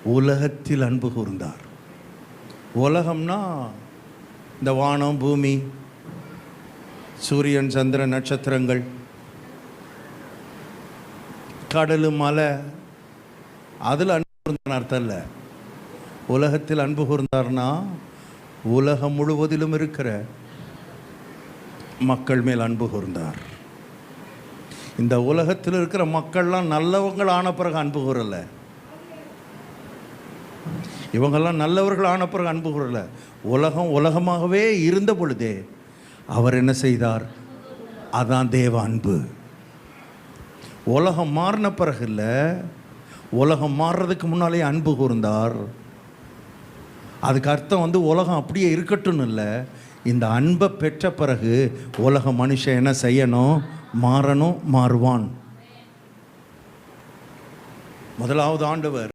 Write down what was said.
உலகத்தில் அன்பு கூர்ந்தார். உலகம்னா இந்த வானம், பூமி, சூரியன், சந்திரன், நட்சத்திரங்கள், கடல், மலை, அதில் அன்பு கூர்ந்தார் அர்த்தம் இல்லை. உலகத்தில் அன்பு கூர்ந்தார்னா உலகம் முழுவதிலும் இருக்கிற மக்கள் மேல் அன்பு கூர்ந்தார். இந்த உலகத்தில் இருக்கிற மக்கள்லாம் நல்லவங்கள் ஆன பிறகு அன்பு கூறலை. இவங்கெல்லாம் நல்லவர்கள் ஆன பிறகு அன்பு கூறலை. உலகம் உலகமாகவே இருந்த பொழுதே அவர் என்ன செய்தார்? அதான் தேவ அன்பு. உலகம் மாறின பிறகு இல்லை, உலகம் மாறுறதுக்கு முன்னாலே அன்பு கூர்ந்தார். அதுக்கு அர்த்தம் உலகம் அப்படியே இருக்கட்டும்னு இல்லை. இந்த அன்பை பெற்ற பிறகு உலக மனுஷன் என்ன செய்யணும்? மாறணும், மாறுவான். முதலாவது ஆண்டவர்